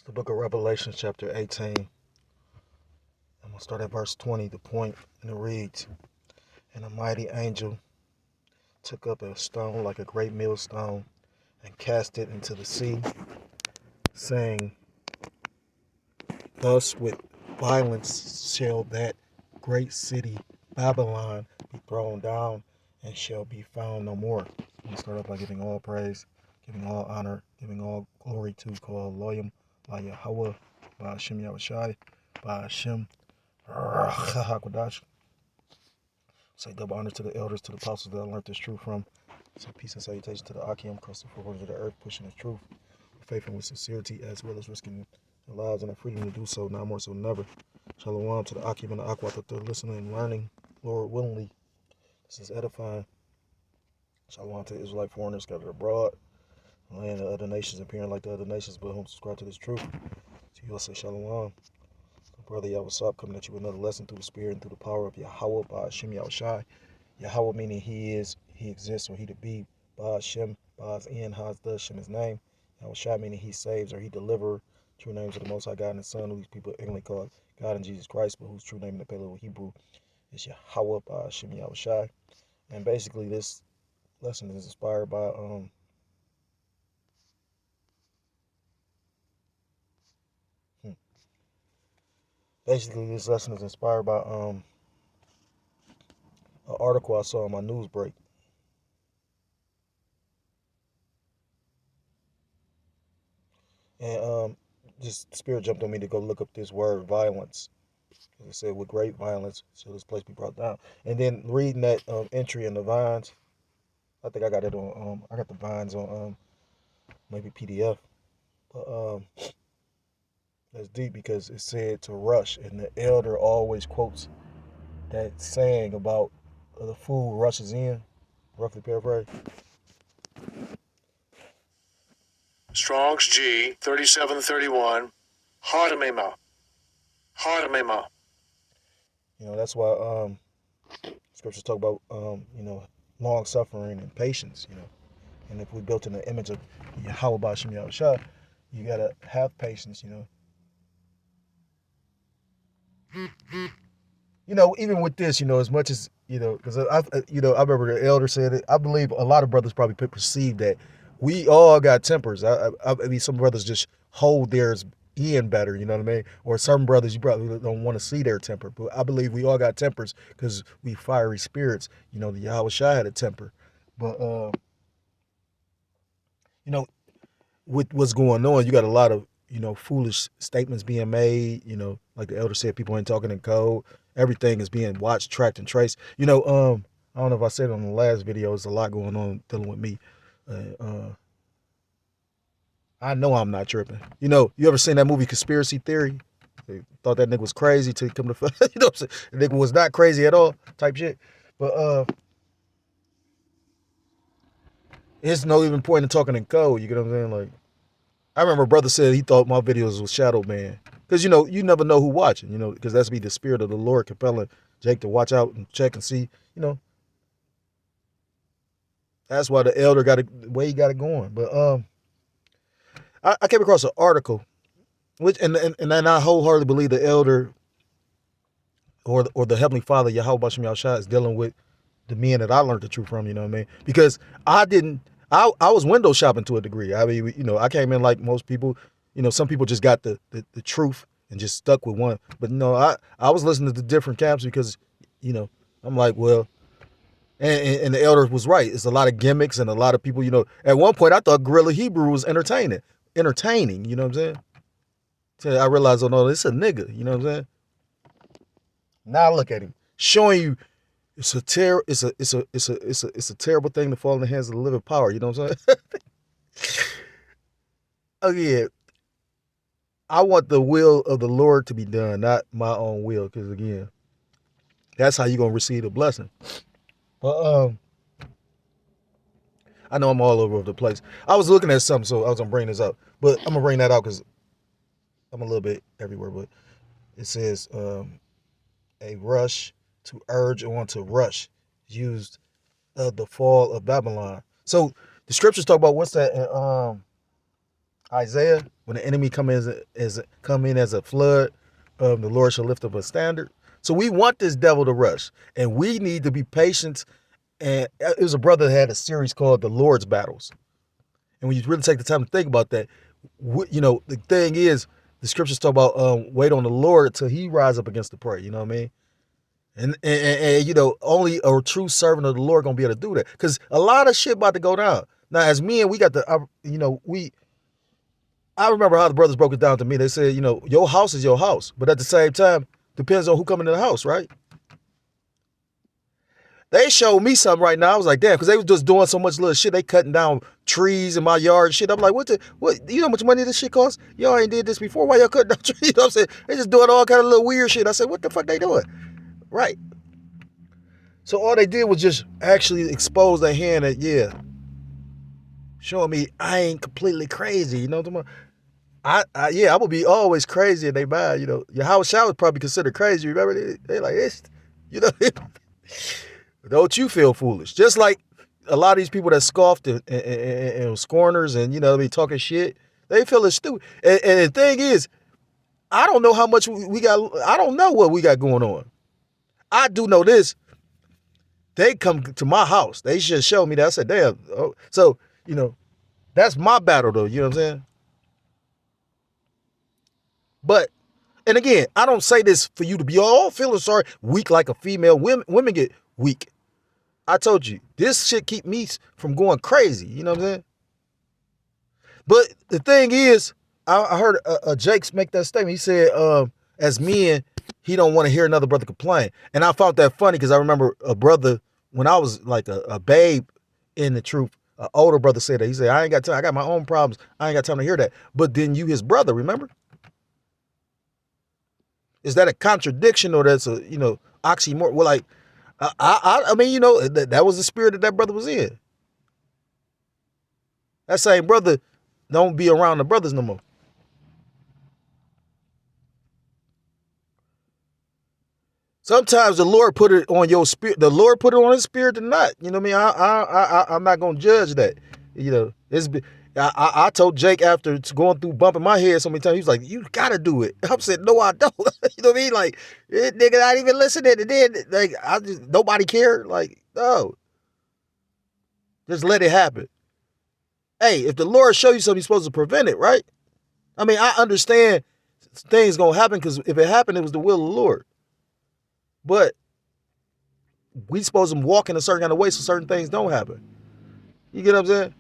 The book of Revelation, chapter 18. I'm going to start at verse 20, the point, and it reads, And a mighty angel took up a stone like a great millstone and cast it into the sea, saying, Thus with violence shall that great city Babylon be thrown down and shall be found no more. I'm going to start off by giving all praise, giving all honor, giving all glory to Kol Loyim, by Yahweh, by Hashem Yahushai, by Hashem HaKadosh. Say double honor to the elders, to the apostles that I learned this truth from. Say peace and salutation to the Akim, across the four corners of the earth, pushing the truth with faith and with sincerity, as well as risking their lives and their freedom to do so, now more so than ever. Shalom to the Akim and the Aqua that they're listening and learning, Lord willingly. This is edifying. Shalom to the Israelite foreigners scattered abroad, land of other nations appearing like the other nations, but whom subscribe to this truth. To you I say shalom. Brother Yahweh coming at you with another lesson through the Spirit and through the power of Yahweh by Hashem Yahushai. Yahweh meaning He is, He exists, or He to be. By Hashem, by His in, Haz the Hashem His name. Yahushai meaning He saves or He deliverer. True names of the Most High God and His Son, who these people ignorantly call God and Jesus Christ, but whose true name in the Paleo Hebrew is Yahweh by Hashem Yahushai. And basically, this lesson is inspired by this lesson is inspired by an article I saw on my news break. And just Spirit jumped on me to go look up this word violence. As I said, with great violence shall this place be brought down. And then reading that entry in the Vines, I think I got it on I got the Vines on maybe PDF. But that's deep because it said to rush, and the elder always quotes that saying about the fool rushes in, roughly paraphrase. Strong's G 3731 Hardamema. You know, that's why scriptures talk about long suffering and patience, And if we built in the image of Yahweh B'Shem Yahushua, you gotta have patience, Even with this, as much as because I remember the elder said it. I believe a lot of brothers probably perceive that we all got tempers. I mean, some brothers just hold theirs in better, you know what I mean? Or some brothers you probably don't want to see their temper, but I believe we all got tempers because we fiery spirits. The Yahweh Shai had a temper, but with what's going on, you got a lot of foolish statements being made. Like the elder said, people ain't talking in code. Everything is being watched, tracked, and traced. I don't know if I said it on the last video. There's a lot going on dealing with me. I know I'm not tripping. You ever seen that movie Conspiracy Theory? They thought that nigga was crazy till he come to what I'm saying? The nigga was not crazy at all, type shit. But it's no even point in talking in code. You get what I'm saying? Like, I remember brother said he thought my videos was shadow ban. Because, you never know who watching, because that's be the spirit of the Lord compelling Jake to watch out and check and see, That's why the elder got the way he got it going. But I came across an article, which and I wholeheartedly believe the elder or the Heavenly Father, Yahweh B'Shem Yahushua, is dealing with the men that I learned the truth from, you know what I mean? Because I was window shopping to a degree. I mean, I came in like most people. Some people just got the truth and just stuck with one. But I was listening to the different camps because, I'm like, well, and the elder was right. It's a lot of gimmicks and a lot of people, At one point, I thought Gorilla Hebrew was entertaining, you know what I'm saying? So I realized, oh no, it's a nigga, you know what I'm saying? Now look at him, showing you it's a terrible thing to fall in the hands of the living power, you know what I'm saying? Oh yeah. I want the will of the Lord to be done, not my own will, because again, that's how you're gonna receive the blessing. But I know I'm all over the place. I was looking at something, so I was gonna bring this up, but I'm gonna bring that out because I'm a little bit everywhere. But it says a rush to urge on to rush used the fall of Babylon. So the scriptures talk about what's that? Isaiah, when the enemy come in as a flood, the Lord shall lift up a standard. So we want this devil to rush, and we need to be patient. And it was a brother that had a series called The Lord's Battles. And when you really take the time to think about that, the thing is, the scriptures talk about wait on the Lord till he rise up against the prey. You know what I mean? And only a true servant of the Lord gonna be able to do that. Because a lot of shit about to go down. Now, as men, we got I remember how the brothers broke it down to me. They said, your house is your house, but at the same time, depends on who coming in the house, right? They showed me something right now. I was like, damn, because they was just doing so much little shit. They cutting down trees in my yard and shit. I'm like, what? You know how much money this shit costs? Y'all ain't did this before. Why y'all cutting down trees? You know what I'm saying? They just doing all kind of little weird shit. I said, what the fuck they doing? Right. So all they did was just actually expose their hand that, yeah, showing me I ain't completely crazy. You know what I'm talking about? I would be always crazy and they buy, your house shower was probably considered crazy. Remember? They like, it's, don't you feel foolish? Just like a lot of these people that scoffed and scorners and, talking shit, they feel it's stupid. And the thing is, I don't know how much we got. I don't know what we got going on. I do know this. They come to my house. They should show me that. I said, damn. Oh. So, that's my battle though. You know what I'm saying? But, and again, I don't say this for you to be all feeling sorry, weak like a female. Women get weak. I told you, this shit keep me from going crazy. You know what I'm saying? But the thing is, I heard Jakes make that statement. He said, as men, he don't want to hear another brother complain. And I found that funny because I remember a brother, when I was like a babe in the truth, an older brother said that. He said, I ain't got time. I got my own problems. I ain't got time to hear that. But then you his brother, remember? Is that a contradiction or that's a, oxymoron? Well, like, I mean, that was the spirit that brother was in. That same brother don't be around the brothers no more. Sometimes the Lord put it on your spirit. The Lord put it on his spirit to not. You know what I mean? I'm not gonna judge that. I told Jake after going through bumping my head so many times, he was like, you gotta do it. I said, no, I don't. You know what I mean? Like, nigga, I didn't even listen and then like nobody cared. Like, no. Just let it happen. Hey, if the Lord show you something, you're supposed to prevent it, right? I mean, I understand things gonna happen because if it happened, it was the will of the Lord. But we supposed to walk in a certain kind of way so certain things don't happen. You get what I'm saying?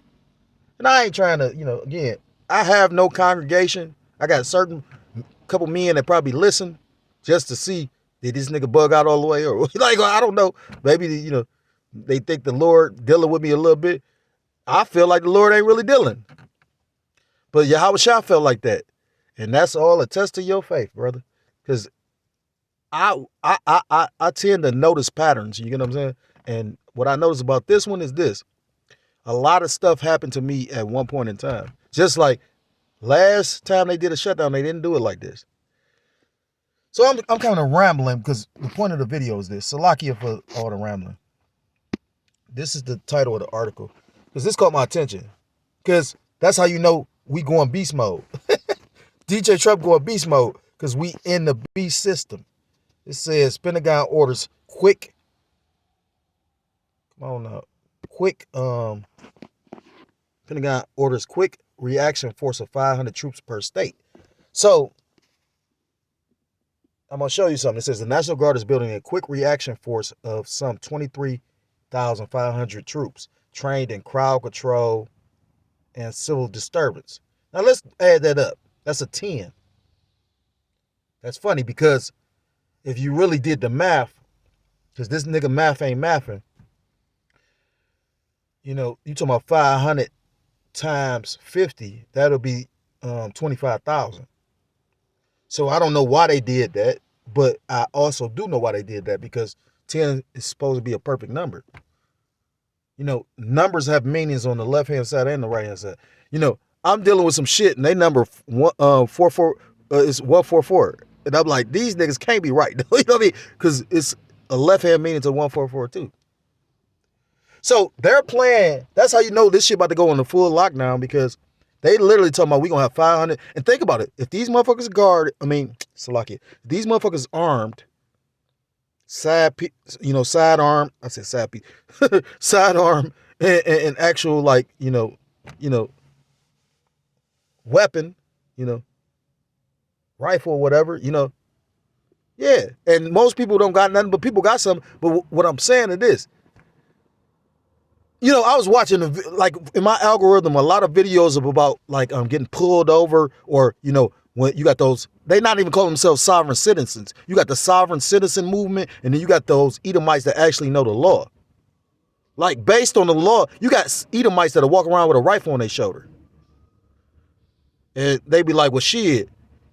And I ain't trying to, again, I have no congregation. I got a certain couple men that probably listen just to see, did this nigga bug out all the way? Or like, I don't know. Maybe, they think the Lord dealing with me a little bit. I feel like the Lord ain't really dealing. But Yahweh Shah felt like that. And that's all a test of your faith, brother. Because I tend to notice patterns, you get what I'm saying? And what I notice about this one is this. A lot of stuff happened to me at one point in time. Just like last time they did a shutdown, they didn't do it like this. So I'm kind of rambling because the point of the video is this. Salakia for all the rambling. This is the title of the article. Because this caught my attention. Because that's how you know we going beast mode. DJ Trump going beast mode because we in the beast system. It says Pentagon orders quick. Come on now. Pentagon orders quick reaction force of 500 troops per state. So I'm going to show you something. It says the National Guard is building a quick reaction force of some 23,500 troops trained in crowd control and civil disturbance. Now let's add that up. That's a 10. That's funny because if you really did the math, because this nigga math ain't mathing, you talking about 500 times 50, that'll be 25,000. So I don't know why they did that, but I also do know why they did that because 10 is supposed to be a perfect number. Numbers have meanings on the left-hand side and the right-hand side. I'm dealing with some shit and they number 44 is 144. And I'm like, these niggas can't be right. You know what I mean? Because it's a left-hand meaning to 144 too. So they're playing. That's how you know this shit about to go on the full lockdown because They literally talking about we gonna have 500. And think about it. If these motherfuckers Salakia, these motherfuckers armed, sidearm. I said sidearm and actual weapon, rifle or whatever, Yeah. And most people don't got nothing, but people got something. But what I'm saying is this. I was watching in my algorithm a lot of videos about getting pulled over, or when you got those, they not even call themselves sovereign citizens. You got the sovereign citizen movement, and then you got those Edomites that actually know the law. Like, based on the law, you got Edomites that are walking around with a rifle on their shoulder, and they be like, "Well, shit,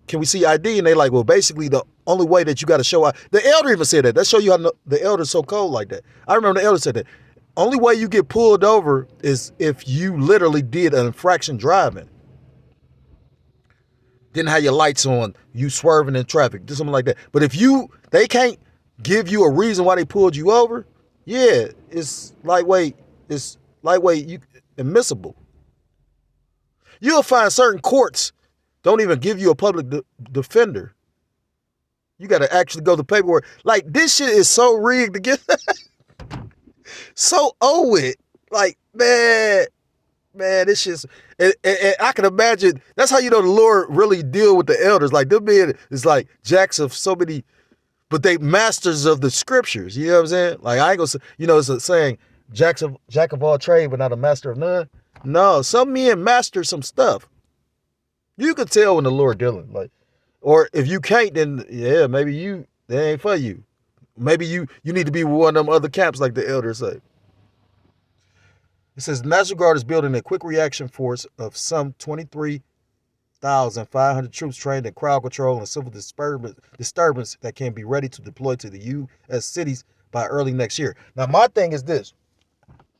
can we see ID?" And they like, "Well, basically the only way that you got to show ID." The elder even said that. That show you how the elder's so cold like that. I remember the elder said that. Only way you get pulled over is if you literally did an infraction driving. Didn't have your lights on, you swerving in traffic, do something like that. But if they can't give you a reason why they pulled you over, yeah, it's lightweight, admissible. You'll find certain courts don't even give you a public defender. You got to actually go to paperwork. Like, this shit is so rigged to get... So it, man, this shit's, and I can imagine, that's how the Lord really deal with the elders. Like, them being is like jacks of so many, but they masters of the scriptures. You know what I'm saying? Like, I ain't gonna say, it's a saying, jack of all trade, but not a master of none. No, some men master some stuff. You could tell when the Lord dealing, or if you can't, then yeah, maybe they ain't for you. Maybe you need to be one of them other camps, like the elders say. It says National Guard is building a quick reaction force of some 23,500 troops trained in crowd control and civil disturbance that can be ready to deploy to the U.S. cities by early next year. Now, my thing is this.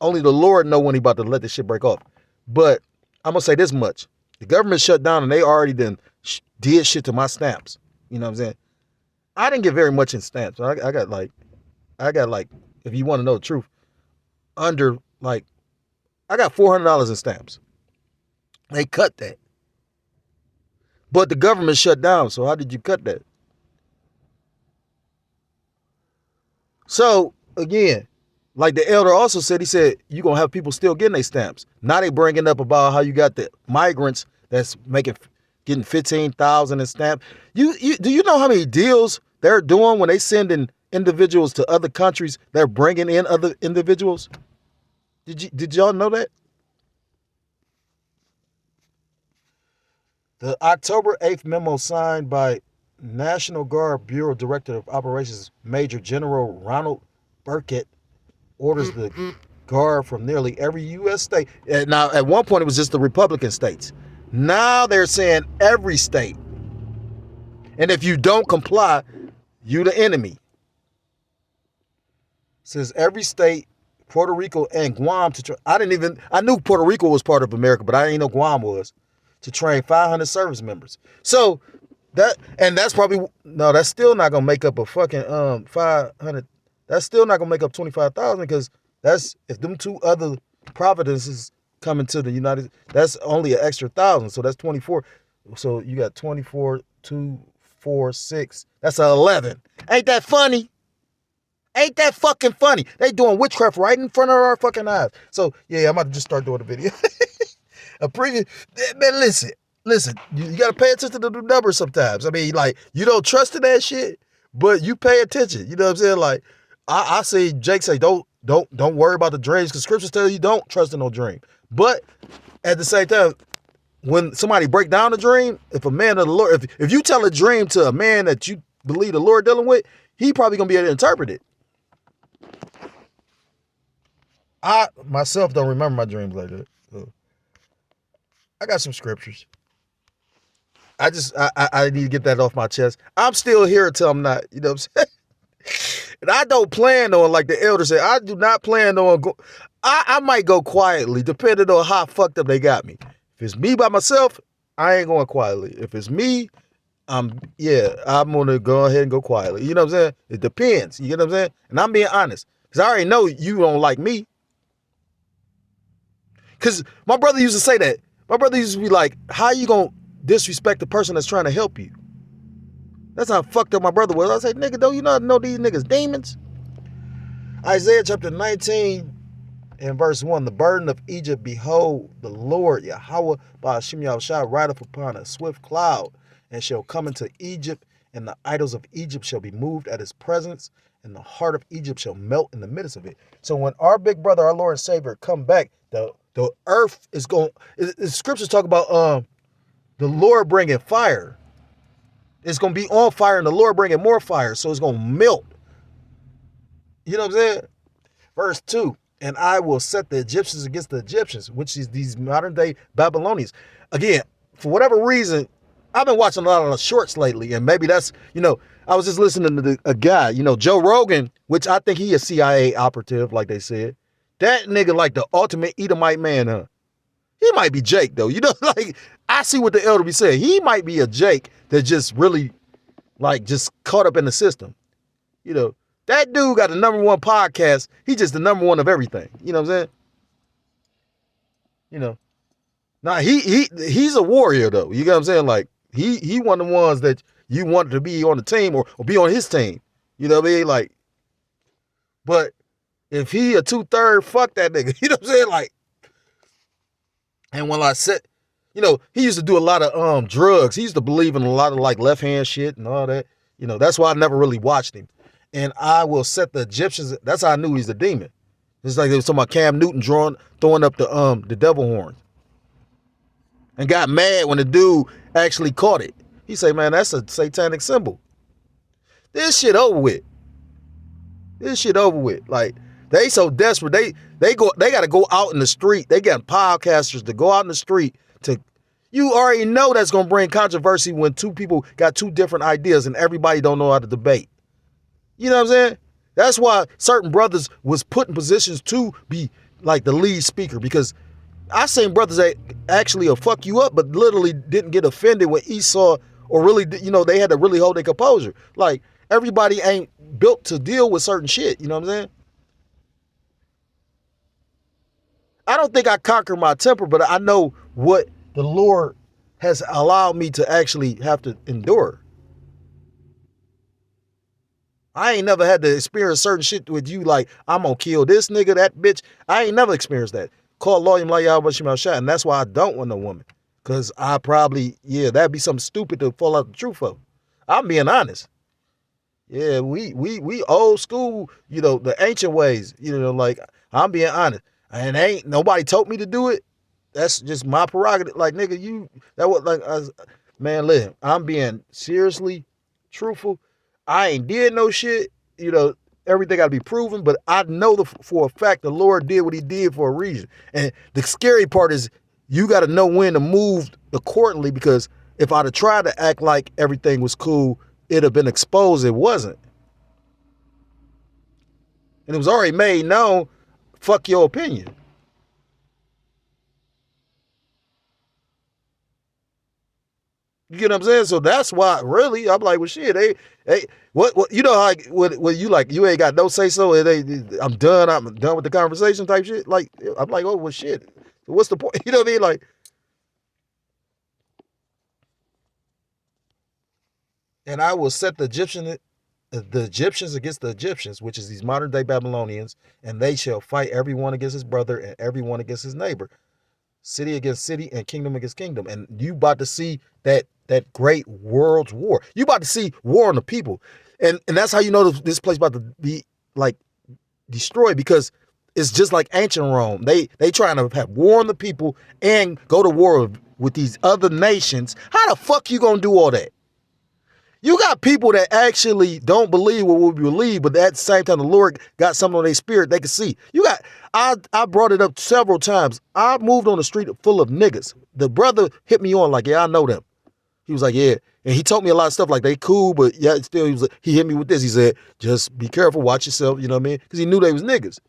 Only the Lord know when he about to let this shit break off. But I'm going to say this much. The government shut down and they already did shit to my stamps. You know what I'm saying? I didn't get very much in stamps. I got if you want to know the truth, I got $400 in stamps. They cut that. But the government shut down, so how did you cut that? So, again, like the elder also said, he said, you're going to have people still getting their stamps. Now they bringing up about how you got the migrants that's getting 15,000 in stamps. Do you know how many deals they're doing when they sending individuals to other countries? They're bringing in other individuals. Did y'all know that? The October 8th memo signed by National Guard Bureau Director of Operations Major General Ronald Burkett orders the Guard from nearly every U.S. state. Now, at one point, it was just the Republican states. Now they're saying every state. And if you don't comply, you the enemy. It says every state, Puerto Rico and Guam I knew Puerto Rico was part of America, but I didn't know Guam was, to train 500 service members. So that's still not gonna make up a fucking 500. That's still not gonna make up 25,000, because that's if them two other providences coming to the United, that's only an extra 1,000. So that's 24. So you got 24, 2, 4, 6. That's 11. Ain't that funny? Ain't that fucking funny? They doing witchcraft right in front of our fucking eyes. So yeah, I'm about to just start doing the video. Man, listen. You gotta pay attention to the numbers sometimes. I mean, like, you don't trust in that shit, but you pay attention. You know what I'm saying? Like, I say, Jake say, don't worry about the dreams, because scriptures tell you don't trust in no dream. But at the same time, when somebody break down a dream, if a man of the Lord, if you tell a dream to a man that you believe the Lord dealing with, he probably gonna be able to interpret it. I myself don't remember my dreams like that. So I got some scriptures. I need to get that off my chest. I'm still here until I'm not. You know what I'm saying? And I don't plan on, like the elder said, I do not plan on I might go quietly, depending on how fucked up they got me. If it's me by myself, I ain't going quietly. If it's me, I'm gonna go ahead and go quietly. You know what I'm saying? It depends. You get what I'm saying? And I'm being honest, because I already know you don't like me. Because my brother used to say that My brother used to be like, how you gonna disrespect the person that's trying to help you? That's how fucked up my brother was. I said, nigga, don't you not know these niggas demons? Isaiah chapter 19 and verse 1, the burden of Egypt, behold, the Lord Yahweh Ba'ashem Yahushua rideth upon a swift cloud, and shall come into Egypt, and the idols of Egypt shall be moved at his presence, and the heart of Egypt shall melt in the midst of it. So when our big brother, our Lord and Savior, come back, the earth is going, the scriptures talk about the Lord bringing fire. It's going to be on fire, and the Lord bringing more fire, so it's going to melt. You know what I'm saying? Verse 2, and I will set the Egyptians against the Egyptians, which is these modern day Babylonians. Again, for whatever reason, I've been watching a lot of shorts lately, and maybe that's, I was just listening to a guy, Joe Rogan, which I think he a CIA operative, like they said. That nigga like the ultimate Edomite man, huh? He might be Jake, though. Like, I see what the elder be saying. He might be a Jake that just really, like, just caught up in the system. That dude got the #1 podcast. He just the #1 of everything. You know what I'm saying? Now he's a warrior, though. You know what I'm saying? Like, he one of the ones that you wanted to be on the team or be on his team. You know what I mean? Like, but if he a 2/3, fuck that nigga. You know what I'm saying? Like, and when I said, he used to do a lot of drugs. He used to believe in a lot of like left hand shit and all that. That's why I never really watched him. And I will set the Egyptians. That's how I knew he's a demon. It's like they was talking about Cam Newton throwing up the devil horns, and got mad when the dude actually caught it. He said, "Man, that's a satanic symbol." This shit over with. Like, they so desperate. They got to go out in the street. They got podcasters to go out in the street to. You already know that's gonna bring controversy when two people got two different ideas and everybody don't know how to debate. You know what I'm saying? That's why certain brothers was put in positions to be like the lead speaker, because I seen brothers that actually will fuck you up, but literally didn't get offended when Esau, or really, they had to really hold their composure. Like, everybody ain't built to deal with certain shit. You know what I'm saying? I don't think I conquered my temper, but I know what the Lord has allowed me to actually have to endure. I ain't never had to experience certain shit with you, like, I'm gonna kill this nigga, that bitch. I ain't never experienced that. Call Loyam Layah shot, and that's why I don't want no woman. Cause I probably, that'd be something stupid to fall out the truth of. I'm being honest. Yeah, we old school, the ancient ways, like, I'm being honest. And ain't nobody told me to do it. That's just my prerogative. Like, nigga, man, listen, I'm being seriously truthful. I ain't did no shit. Everything got to be proven, but I know for a fact the Lord did what he did for a reason. And the scary part is you got to know when to move accordingly, because if I'd have tried to act like everything was cool, it'd have been exposed it wasn't. And it was already made known, fuck your opinion. You get what I'm saying? So that's why, really, I'm like, well, shit, what what you like, you ain't got no say so, and I'm done with the conversation type shit. Like, I'm like, oh, well, shit, what's the point? You know what I mean? Like, and I will set the Egyptians against the Egyptians, which is these modern day Babylonians, and they shall fight everyone against his brother and everyone against his neighbor, city against city and kingdom against kingdom. And you about to see that great world's war. You about to see war on the people. And that's how you know this place about to be like destroyed, because it's just like ancient Rome. They trying to have war on the people and go to war with these other nations. How the fuck you gonna do all that? You got people that actually don't believe what we believe, but at the same time, the Lord got something on their spirit they can see. I brought it up several times. I moved on the street full of niggas. The brother hit me on like, yeah, I know them. He was like, yeah. And he told me a lot of stuff like they cool, but yeah, still, he hit me with this. He said, just be careful, watch yourself, you know what I mean? Because he knew they was niggas.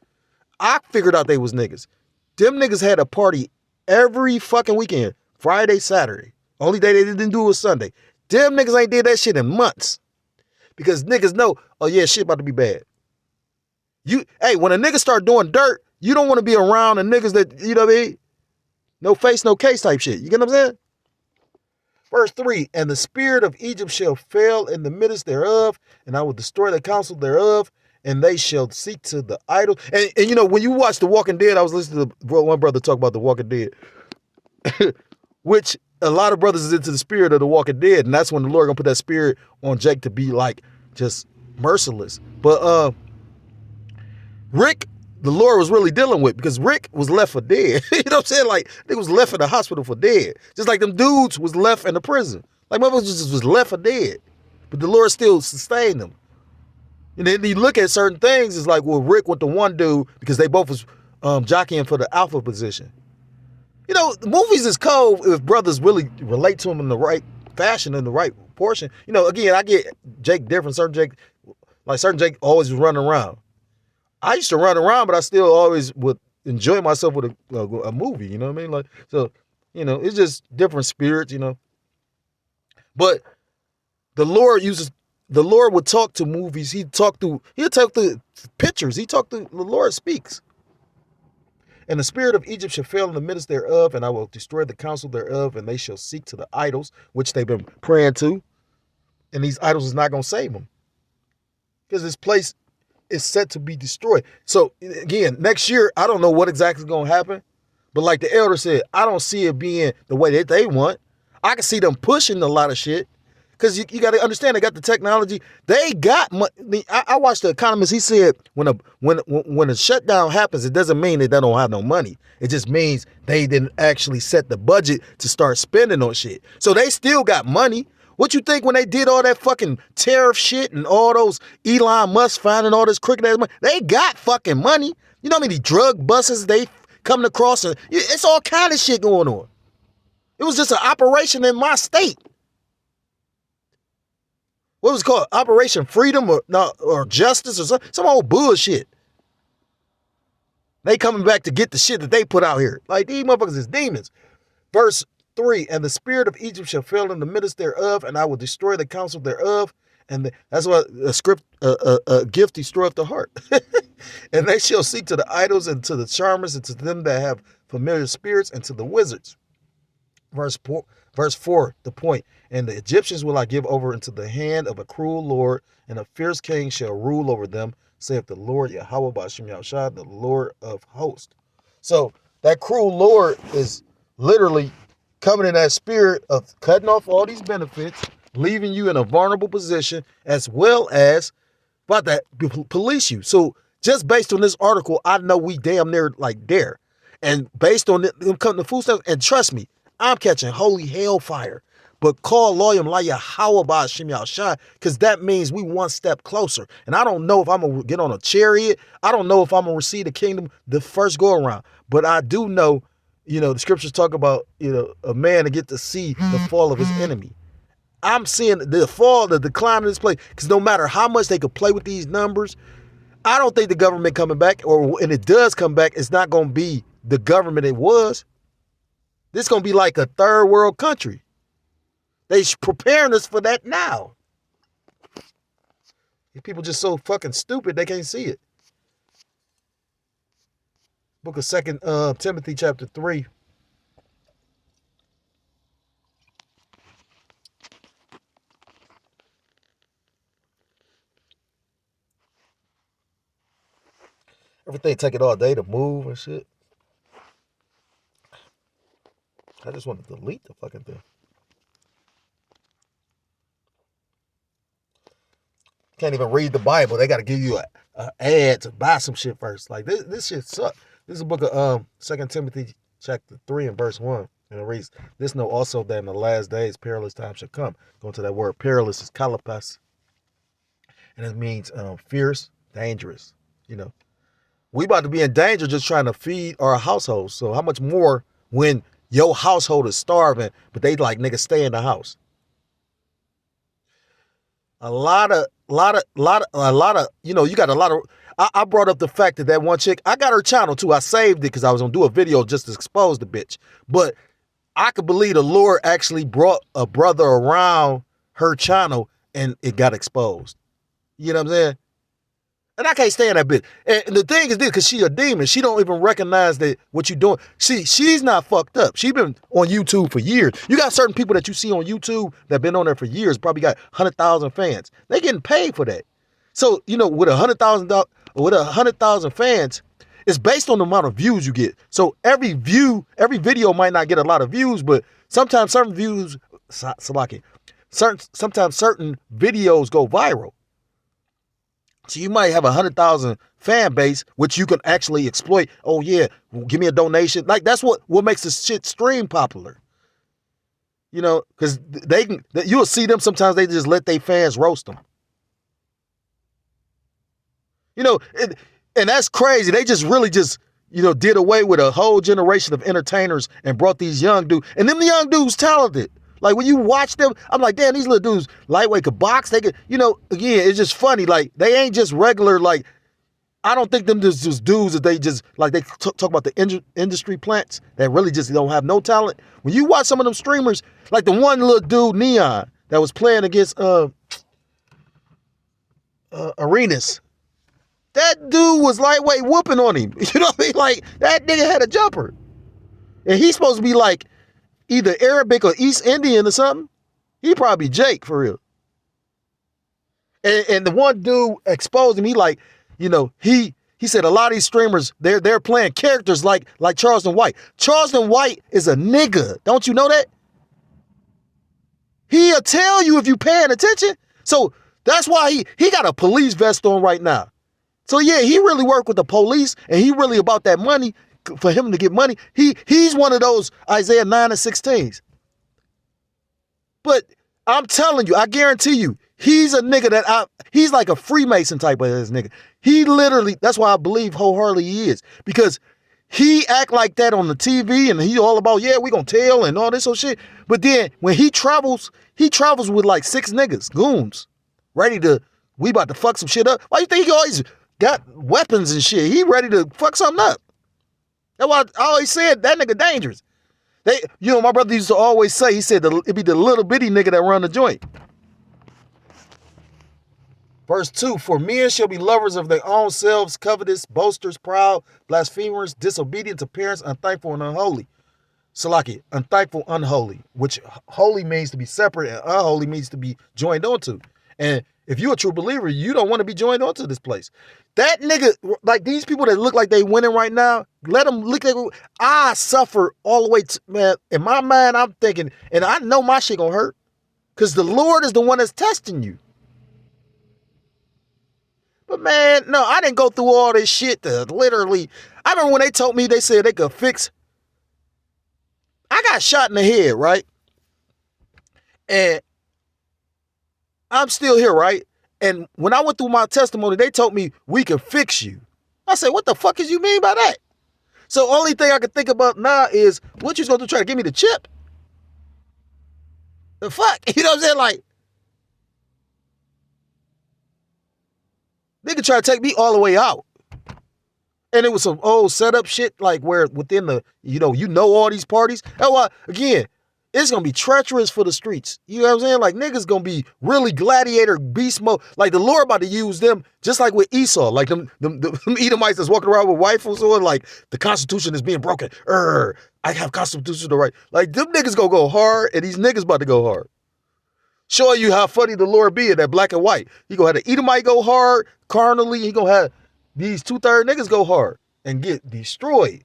I figured out they was niggas. Them niggas had a party every fucking weekend, Friday, Saturday. Only day they didn't do it was Sunday. Them niggas ain't did that shit in months. Because niggas know, oh yeah, shit about to be bad. When a nigga start doing dirt, you don't want to be around the niggas that, you know what I mean? No face, no case type shit. You get what I'm saying? Verse 3, and the spirit of Egypt shall fail in the midst thereof, and I will destroy the counsel thereof, and they shall seek to the idols. And you know, when you watch The Walking Dead, I was listening to one brother talk about The Walking Dead, which a lot of brothers is into the spirit of The Walking Dead, and that's when the Lord gonna put that spirit on Jake to be like just merciless. But Rick, the Lord was really dealing with, because Rick was left for dead. You know what I'm saying? Like, they was left in the hospital for dead. Just like them dudes was left in the prison. Like, motherfuckers just was left for dead. But the Lord still sustained them. And then you look at certain things, it's like, well, Rick went to one dude because they both was jockeying for the alpha position. You know, the movies is cold if brothers really relate to them in the right fashion, in the right portion. You know, again, I get Jake different. Certain Jake always was running around. I used to run around, but I still always would enjoy myself with a movie, you know what I mean? Like, so, you know, it's just different spirits, you know. But the Lord would talk to movies. He'll talk through pictures. The Lord speaks. And the spirit of Egypt shall fail in the midst thereof, and I will destroy the counsel thereof, and they shall seek to the idols, which they've been praying to. And these idols is not going to save them. Because this place is set to be destroyed. So again, next year, I don't know what exactly is going to happen. But like the elder said, I don't see it being the way that they want. I can see them pushing a lot of shit. Because you got to understand, they got the technology. They got money. I watched The Economist. He said when a shutdown happens, it doesn't mean that they don't have no money. It just means they didn't actually set the budget to start spending on shit. So they still got money. What you think when they did all that fucking tariff shit and all those Elon Musk finding all this crooked ass money? They got fucking money. You know how many drug buses they coming across? And it's all kind of shit going on. It was just an operation in my state. What was it called? Operation Freedom or Justice or some old bullshit. They coming back to get the shit that they put out here. Like, these motherfuckers is demons. Verse 3, and the spirit of Egypt shall fail in the midst thereof, and I will destroy the counsel thereof. And that's what a gift destroyeth the heart. And they shall seek to the idols and to the charmers and to them that have familiar spirits and to the wizards. Verse 4, the point. And the Egyptians will I give over into the hand of a cruel Lord, and a fierce king shall rule over them, saith the Lord Yahweh Ba'ashem Yahushua, the Lord of hosts. So that cruel Lord is literally coming in that spirit of cutting off all these benefits, leaving you in a vulnerable position, as well as about to police you. So just based on this article, I know we damn near like there. And based on them cutting the food stamps, and trust me, I'm catching holy hellfire. But call Loyam La Yahweh Ba'ashem Yahushua, because that means we one step closer. And I don't know if I'm going to get on a chariot. I don't know if I'm going to receive the kingdom the first go around. But I do know, you know, the scriptures talk about, you know, a man to get to see the fall of his enemy. I'm seeing the fall, the decline of this place, because no matter how much they could play with these numbers, I don't think the government coming back, or when it does come back, it's not going to be the government it was. This is going to be like a third world country. They preparing us for that now. These people just so fucking stupid they can't see it. Book of 2 Timothy chapter 3. Everything take it all day to move and shit. I just want to delete the fucking thing. Can't even read the Bible. They got to give you an ad to buy some shit first. Like, this shit sucks. This is a book of 2 Timothy chapter 3 and verse 1. And it reads, this know also that in the last days perilous times shall come. Going to that word perilous is kalapas. And it means fierce, dangerous. You know, we about to be in danger just trying to feed our households. So how much more when your household is starving, but they like, nigga, stay in the house. A lot of, you know, you got a lot of, I brought up the fact that one chick, I got her channel too. I saved it because I was going to do a video just to expose the bitch. But I could believe the Lord actually brought a brother around her channel and it got exposed. You know what I'm saying? And I can't stand that bitch. And the thing is this, because she a demon. She don't even recognize that what you doing. She's not fucked up. She been on YouTube for years. You got certain people that you see on YouTube that been on there for years, probably got 100,000 fans. They getting paid for that. So, with 100,000 fans, it's based on the amount of views you get. So every video might not get a lot of views, but sometimes certain views, sometimes certain videos go viral. So you might have 100,000 fan base, which you can actually exploit. Oh yeah, give me a donation. Like that's what makes this shit stream popular. Because you'll see them sometimes. They just let their fans roast them. And that's crazy. They just really did away with a whole generation of entertainers and brought these young dudes. And them young dudes talented. Like when you watch them, I'm like, damn, these little dudes lightweight could box. They could, again, it's just funny. Like they ain't just regular. Like I don't think them just dudes that they just like they talk about the industry plants that really just don't have no talent. When you watch some of them streamers, like the one little dude Neon that was playing against Arenas, that dude was lightweight whooping on him. You know what I mean? Like that nigga had a jumper, and he's supposed to be like either Arabic or East Indian or something. He probably Jake for real. And the one dude exposed him. He like, he said a lot of these streamers, they're playing characters like Charleston White. Charleston White is a nigga. Don't you know that? He'll tell you if you paying attention. So that's why he got a police vest on right now. So yeah, he really worked with the police and he really about that money. For him to get money, he's one of those Isaiah 9 and 16s. But I'm telling you, I guarantee you, he's a nigga he's like a Freemason type of this nigga. He literally, that's why I believe wholeheartedly he is. Because he act like that on the TV and he all about, yeah, we gonna tell and all this old shit. But then when he travels with like 6 niggas, goons, we about to fuck some shit up. Why you think he always got weapons and shit? He ready to fuck something up. That's why I always said that nigga dangerous. My brother used to always say, he said it be the little bitty nigga that run the joint. Verse 2, for men shall be lovers of their own selves, covetous, boasters, proud, blasphemers, disobedient to parents, unthankful and unholy. Salaki, unthankful, unholy, which holy means to be separate and unholy means to be joined onto. And if you're a true believer, you don't want to be joined onto this place. That nigga, like these people that look like they winning right now, let them look like I suffer all the way to, man. In my mind, I'm thinking, and I know my shit gonna hurt, because the Lord is the one that's testing you. But man, no, I didn't go through all this shit to literally. I remember when they told me, they said they could fix. I got shot in the head, right? And I'm still here, right? And when I went through my testimony, they told me we can fix you. I said, what the fuck is you mean by that? So only thing I can think about now is what you supposed to try to give me the chip? The fuck? You know what I'm saying? Like, nigga try to take me all the way out. And it was some old setup shit, like where within the, you know all these parties. That's why, again, it's going to be treacherous for the streets. You know what I'm saying? Like, niggas going to be really gladiator beast mode. Like, the Lord about to use them just like with Esau. Like, them Edomites that's walking around with rifles on, like, the Constitution is being broken. I have constitutional right. Like, them niggas going to go hard, and these niggas about to go hard. Showing you how funny the Lord be in that black and white. He going to have the Edomite go hard, carnally. He going to have these 2/3 niggas go hard and get destroyed.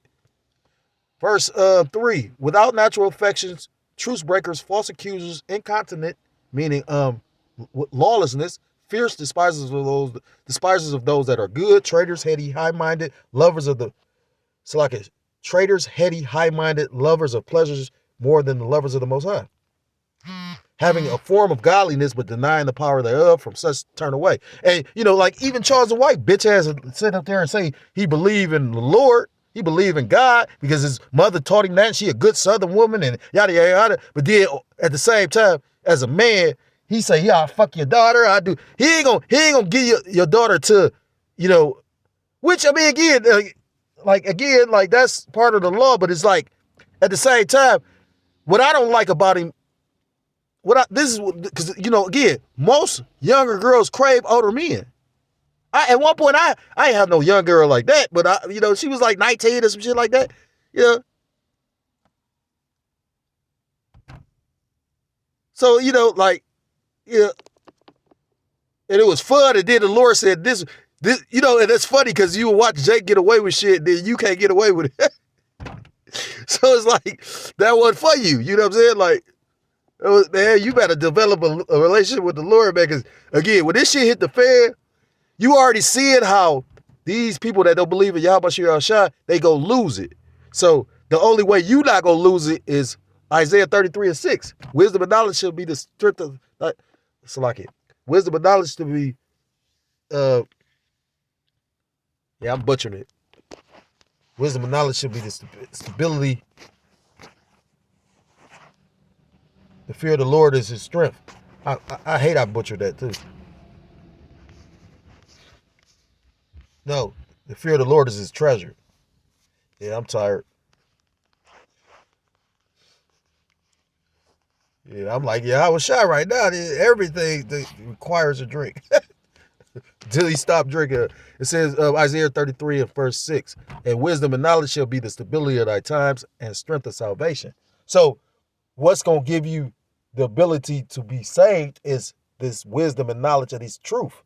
Verse 3, without natural affections, truce breakers, false accusers, incontinent, meaning lawlessness, fierce despisers of those that are good, traitors, heady, high-minded, lovers of the traitors, heady, high-minded, lovers of pleasures more than the lovers of the Most High. Having a form of godliness but denying the power thereof, from such turn away. And like even Charles the White bitch ass sit up there and say he believe in the Lord. He believed in God because his mother taught him that, and she a good Southern woman and yada, yada, yada. But then at the same time, as a man, he say, yeah, I'll fuck your daughter. I do. He ain't gonna give your daughter to, which, I mean, again, like that's part of the law, but it's like, at the same time, what I don't like about him, because, again, most younger girls crave older men. At one point I ain't have no young girl like that, but she was like 19 or some shit like that. Yeah. So, like, yeah. And it was fun. And then the Lord said this, and it's funny because you watch Jake get away with shit, then you can't get away with it. So it's like, that wasn't for you. You know what I'm saying? Like, man, you better develop a relationship with the Lord, man. Because, again, when this shit hit the fan, you already seeing how these people that don't believe in Yahweh Shai, they go lose it. So the only way you not going to lose it is Isaiah 33:6. Wisdom and knowledge shall be the strength of, it's like it. Wisdom and knowledge to be, yeah, I'm butchering it. Wisdom and knowledge should be the stability. The fear of the Lord is his strength. I hate I butchered that too. No, the fear of the Lord is his treasure. Yeah, I'm tired. Yeah, I'm like, yeah, I was shy right now. Everything that requires a drink. Till he stopped drinking. It says Isaiah 33 and verse 6. And wisdom and knowledge shall be the stability of thy times and strength of salvation. So what's going to give you the ability to be saved is this wisdom and knowledge of this truth.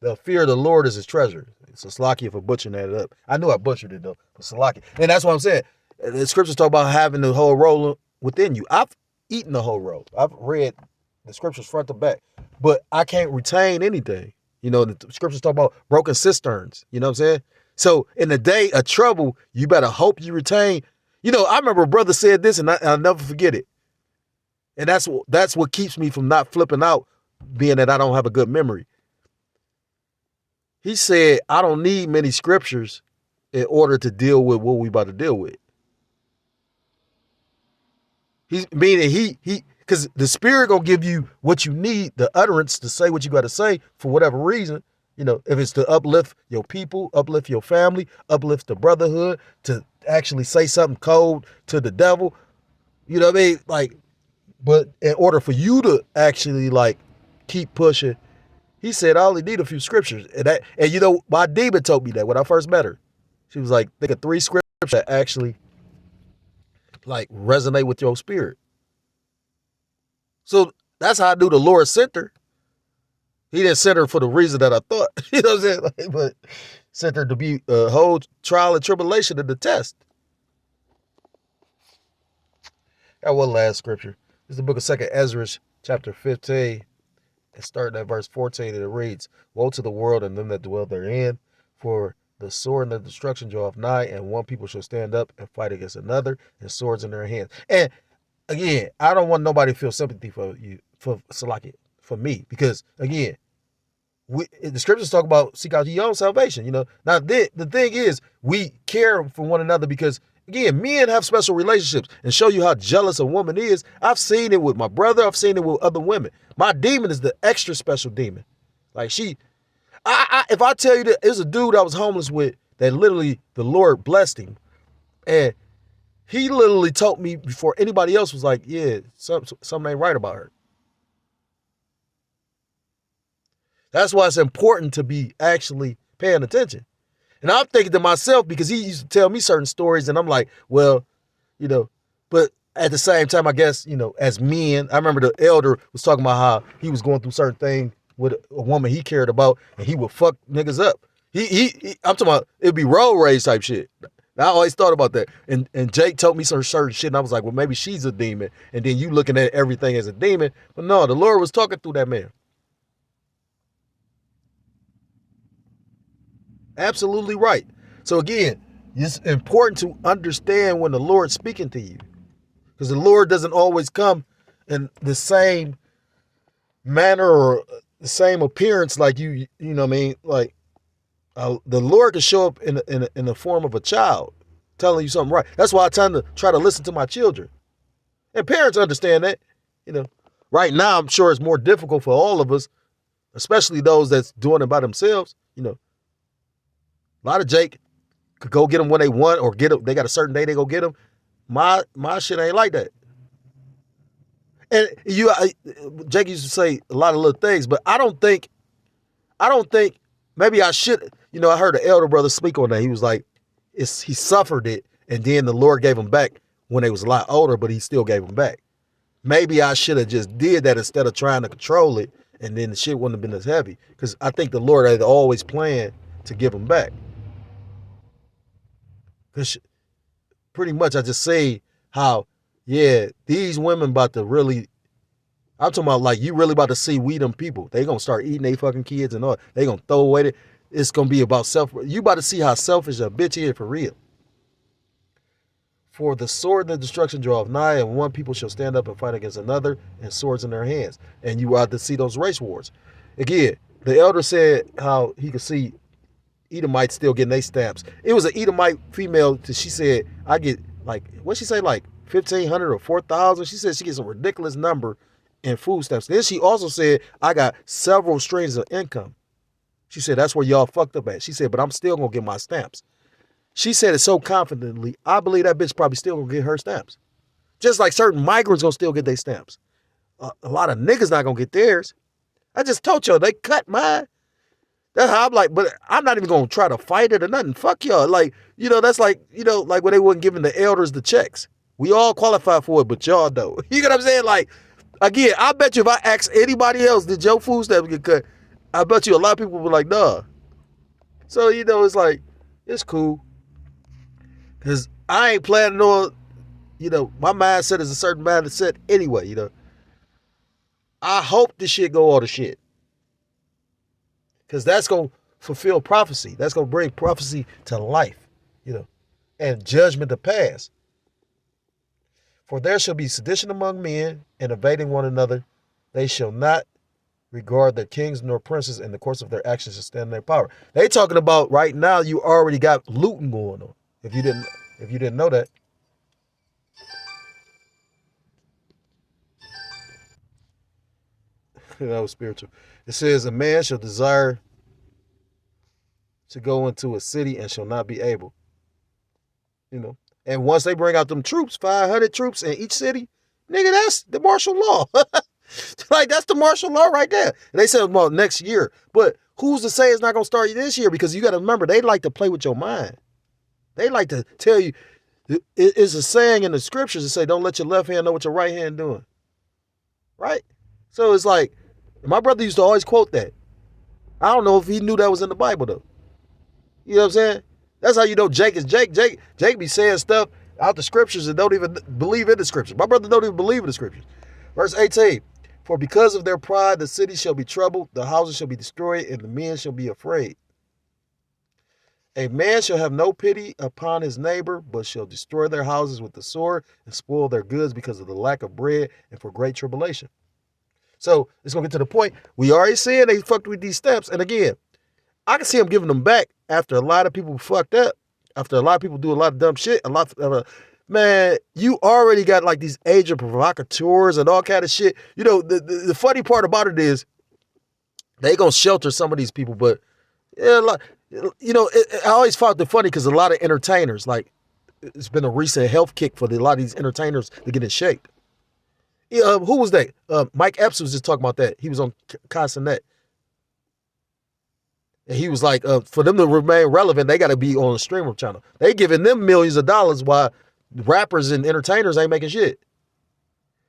The fear of the Lord is his treasure. It's a Salakia for butchering that up. I knew I butchered it though, but Salakia. And that's what I'm saying. The scriptures talk about having the whole roll within you. I've eaten the whole roll. I've read the scriptures front to back, but I can't retain anything. The scriptures talk about broken cisterns. You know what I'm saying? So in the day of trouble, you better hope you retain. I remember a brother said this, and I'll never forget it. And that's what keeps me from not flipping out, being that I don't have a good memory. He said, I don't need many scriptures in order to deal with what we about to deal with. He's meaning because the Spirit gonna give you what you need, the utterance to say what you got to say for whatever reason. If it's to uplift your people, uplift your family, uplift the brotherhood, to actually say something cold to the devil. You know what I mean? Like, but in order for you to actually like keep pushing, he said I only need a few scriptures. And my demon told me that when I first met her. She was like, think of 3 scriptures that actually like resonate with your spirit. So that's how I knew the Lord sent her. He didn't send her for the reason that I thought. You know what I'm saying? But sent her to be a whole trial and tribulation of the test. Got one last scripture. This is the book of 2nd Ezra, chapter 15. And starting at verse 14, and it reads, Woe to the world and them that dwell therein, for the sword and the destruction draweth nigh, and one people shall stand up and fight against another, and swords in their hands. And again, I don't want nobody to feel sympathy for you, for me, because again, the scriptures talk about seek out your own salvation. Now the thing is, we care for one another because, again, men have special relationships, and show you how jealous a woman is. I've seen it with my brother. I've seen it with other women. My demon is the extra special demon. Like if I tell you that there's a dude I was homeless with that literally the Lord blessed him, and he literally told me before anybody else was like, yeah, something ain't right about her. That's why it's important to be actually paying attention. And I'm thinking to myself, because he used to tell me certain stories, and I'm like, well, but at the same time, I guess, as men, I remember the elder was talking about how he was going through certain things with a woman he cared about, and he would fuck niggas up. I'm talking about, it'd be road rage type shit. I always thought about that. And Jake told me some certain shit, and I was like, well, maybe she's a demon. And then you looking at everything as a demon. But no, the Lord was talking through that man. Absolutely right. So again, it's important to understand when the Lord's speaking to you, because the Lord doesn't always come in the same manner or the same appearance like you know what I mean? Like the Lord can show up in the form of a child telling you something right. That's why I tend to try to listen to my children. And parents understand that. Right now I'm sure it's more difficult for all of us, especially those that's doing it by themselves. A lot of Jake could go get them when they want, or get them. They got a certain day they go get them. My shit ain't like that. And Jake used to say a lot of little things, but I don't think maybe I should, I heard an elder brother speak on that. He was like, he suffered it, and then the Lord gave him back when they was a lot older, but he still gave him back. Maybe I should have just did that instead of trying to control it, and then the shit wouldn't have been as heavy. Because I think the Lord had always planned to give him back. Because pretty much I just say how, yeah, these women about to really, I'm talking about like you really about to see we them people. They gonna start eating they fucking kids and all. They gonna throw away. It's gonna be about you about to see how selfish a bitch is for real. For the sword and the destruction draweth nigh, and one people shall stand up and fight against another, and swords in their hands. And you are to see those race wars. Again, the elder said how he could see Edomites still getting their stamps. It was an Edomite female that she said, I get like, what'd she say, like 1,500 or 4,000? She said she gets a ridiculous number in food stamps. Then she also said, I got several streams of income. She said, that's where y'all fucked up at. She said, but I'm still going to get my stamps. She said it so confidently, I believe that bitch probably still going to get her stamps. Just like certain migrants going to still get their stamps. A lot of niggas not going to get theirs. I just told y'all, they cut mine. That's how I'm like, but I'm not even going to try to fight it or nothing. Fuck y'all. Like, that's like, like when they weren't giving the elders the checks. We all qualify for it, but y'all don't. You know what I'm saying? Like, again, I bet you if I ask anybody else, did your food stamps get cut? I bet you a lot of people were like, nah. So, it's like, it's cool. Because I ain't planning on, my mindset is a certain mindset anyway, I hope this shit go all to shit. Because that's going to fulfill prophecy. That's going to bring prophecy to life, and judgment to pass. For there shall be sedition among men, and evading one another. They shall not regard their kings nor princes, in the course of their actions to stand in their power. They talking about right now you already got looting going on. If you didn't know that. That was spiritual. It says, a man shall desire to go into a city and shall not be able. And once they bring out them troops, 500 troops in each city, nigga, that's the martial law. Like, that's the martial law right there. And they said, well, next year. But who's to say it's not going to start this year? Because you got to remember, they like to play with your mind. They like to tell you, it's a saying in the scriptures that say, don't let your left hand know what your right hand doing. Right? So it's like, my brother used to always quote that. I don't know if he knew that was in the Bible, though. You know what I'm saying? That's how you know Jake is Jake. Jake be saying stuff out the scriptures and don't even believe in the scriptures. My brother don't even believe in the scriptures. Verse 18, for because of their pride, the city shall be troubled, the houses shall be destroyed, and the men shall be afraid. A man shall have no pity upon his neighbor, but shall destroy their houses with the sword and spoil their goods because of the lack of bread and for great tribulation. So it's going to get to the point. We already said they fucked with these steps. And again, I can see them giving them back after a lot of people fucked up, after a lot of people do a lot of dumb shit. Man, you already got like these agent provocateurs and all kind of shit. The funny part about it is they going to shelter some of these people, but yeah, I always found it funny because a lot of entertainers, like, it's been a recent health kick for a lot of these entertainers to get in shape. Who was that? Mike Epps was just talking about that. He was on Constantnet. And he was like, for them to remain relevant, they got to be on a streamer channel. They giving them millions of dollars while rappers and entertainers ain't making shit.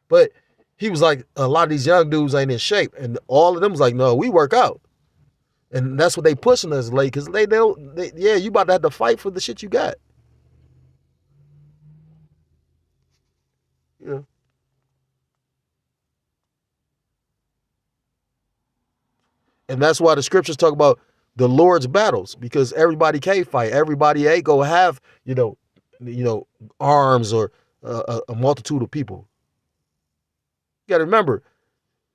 But he was like, a lot of these young dudes ain't in shape. And all of them was like, no, we work out. And that's what they pushing us late, because you about to have to fight for the shit you got. Yeah. And that's why the scriptures talk about the Lord's battles, because everybody can't fight. Everybody ain't gonna have, arms or a multitude of people. You gotta remember,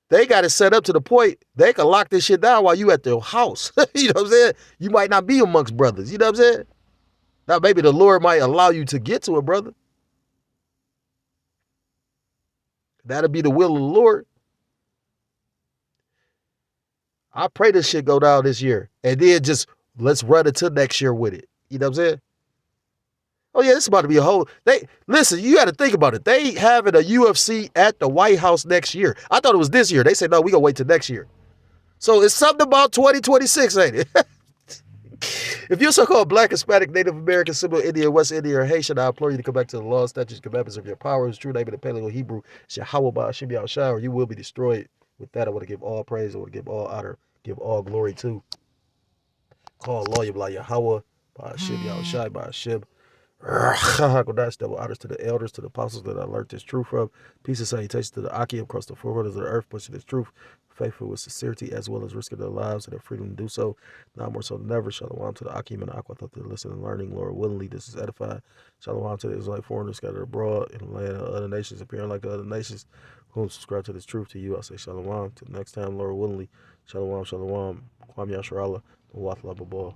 they got it set up to the point they can lock this shit down while you at their house. You know what I'm saying? You might not be amongst brothers. You know what I'm saying? Now, maybe the Lord might allow you to get to it, brother. That'll be the will of the Lord. I pray this shit go down this year. And then just let's run into next year with it. You know what I'm saying? Oh, yeah, this is about to be a whole... Listen, you got to think about it. They having a UFC at the White House next year. I thought it was this year. They said, no, we going to wait till next year. So it's something about 2026, ain't it? If you're so-called Black, Hispanic, Native American, Seminole Indian, West Indian, or Haitian, I implore you to come back to the laws, statutes, commandments of your power. His true name in the Paleo Hebrew, Yahweh Ba'ashim Yahushua, or you will be destroyed. With that, I want to give all praise, I want to give all honor, give all glory to. Call lawyer like Yahweh Ba'ashim Yahushua Ba'ashim. That's double honors to the elders, to the apostles that I learned this truth from. Peace and salutations to the Akim across the four corners of the earth, pushing this truth, faithful with sincerity, as well as risking their lives and their freedom to do so. Now more so than ever. Shalom to the Akim and the Aqua, to listen and learning, Lord willingly. This is edified. Shalom to the Israelite foreigners scattered abroad in the land of other nations, appearing like the other nations, whom subscribe to this truth. To you, I say shalom. Till next time, Lord willingly. Shalom, shalom. Kwam Yasharallah. Wath Lababah.